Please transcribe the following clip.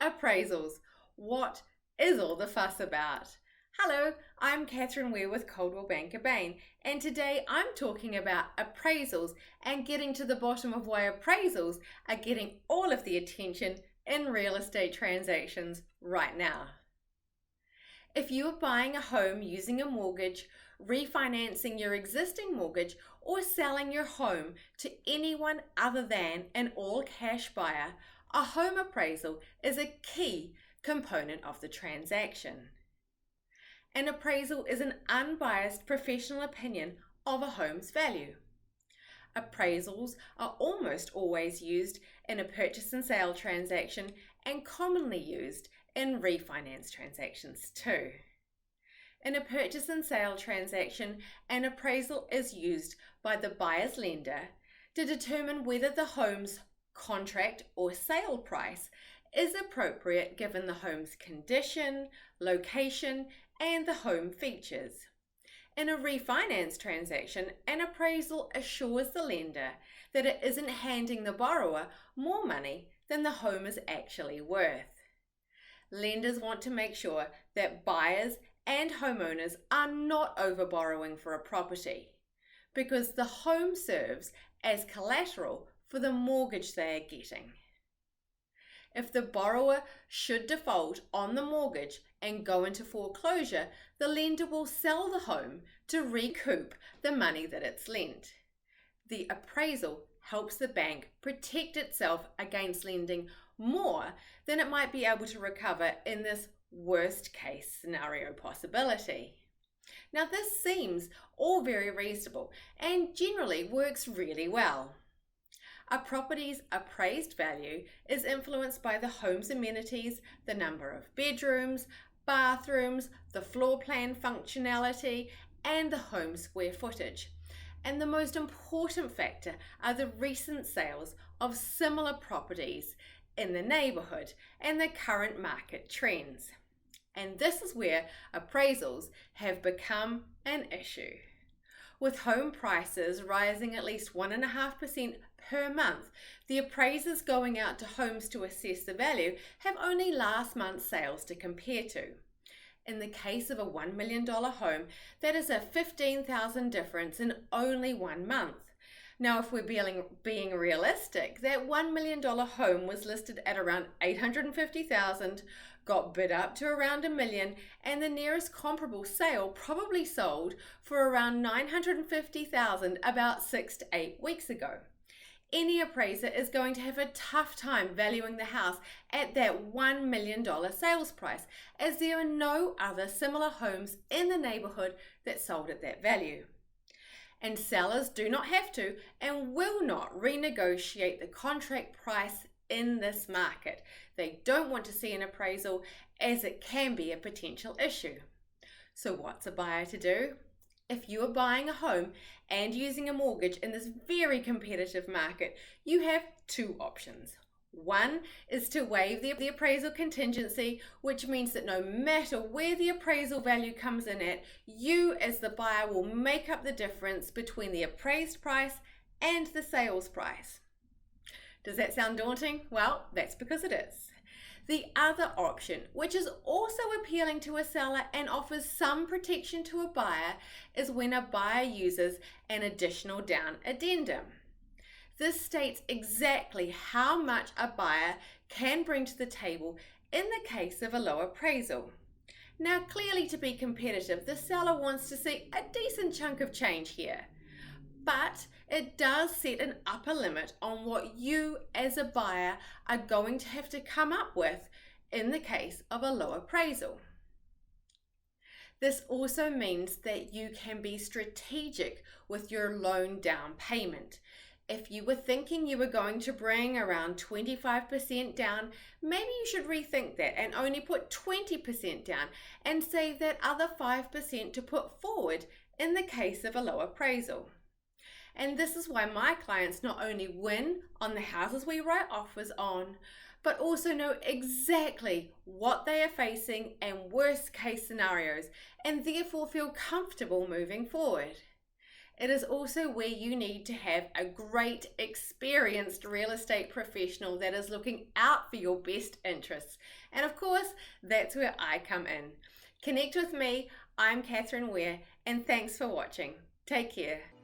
Appraisals. What is all the fuss about? Hello, I'm Catherine Weir with Coldwell Banker Bain, and today I'm talking about appraisals and getting to the bottom of why appraisals are getting all of the attention in real estate transactions right now. If you are buying a home using a mortgage, refinancing your existing mortgage, or selling your home to anyone other than an all-cash buyer, a home appraisal is a key component of the transaction. An appraisal is an unbiased professional opinion of a home's value. Appraisals are almost always used in a purchase and sale transaction and commonly used in refinance transactions too. In a purchase and sale transaction, an appraisal is used by the buyer's lender to determine whether the home's contract or sale price is appropriate given the home's condition, location, and the home features. In a refinance transaction, an appraisal assures the lender that it isn't handing the borrower more money than the home is actually worth. Lenders want to make sure that buyers and homeowners are not over-borrowing for a property because the home serves as collateral for the mortgage they are getting. If the borrower should default on the mortgage and go into foreclosure, the lender will sell the home to recoup the money that it's lent. The appraisal helps the bank protect itself against lending more than it might be able to recover in this worst case scenario possibility. Now this seems all very reasonable and generally works really well. A property's appraised value is influenced by the home's amenities, the number of bedrooms, bathrooms, the floor plan functionality, and the home's square footage. And the most important factor are the recent sales of similar properties in the neighborhood and the current market trends. And this is where appraisals have become an issue. With home prices rising at least 1.5% per month, the appraisers going out to homes to assess the value have only last month's sales to compare to. In the case of a $1 million home, that is a $15,000 difference in only 1 month. Now, if we're being realistic, that $1 million home was listed at around $850,000, got bid up to around $1 million, and the nearest comparable sale probably sold for around $950,000 about 6 to 8 weeks ago. Any appraiser is going to have a tough time valuing the house at that $1 million sales price, as there are no other similar homes in the neighborhood that sold at that value. And sellers do not have to and will not renegotiate the contract price in this market. They don't want to see an appraisal as it can be a potential issue. So what's a buyer to do? If you are buying a home and using a mortgage in this very competitive market, you have two options. One is to waive the appraisal contingency, which means that no matter where the appraisal value comes in at, you as the buyer will make up the difference between the appraised price and the sales price. Does that sound daunting? Well, that's because it is. The other option, which is also appealing to a seller and offers some protection to a buyer, is when a buyer uses an additional down addendum. This states exactly how much a buyer can bring to the table in the case of a low appraisal. Now, clearly to be competitive, the seller wants to see a decent chunk of change here, but it does set an upper limit on what you as a buyer are going to have to come up with in the case of a low appraisal. This also means that you can be strategic with your loan down payment. If you were thinking you were going to bring around 25% down, maybe you should rethink that and only put 20% down and save that other 5% to put forward in the case of a low appraisal. And this is why my clients not only win on the houses we write offers on, but also know exactly what they are facing and worst case scenarios, and therefore feel comfortable moving forward. it is also where you need to have a great, experienced real estate professional that is looking out for your best interests. And of course, that's where I come in. Connect with me. I'm Catherine Weir, and thanks for watching. Take care.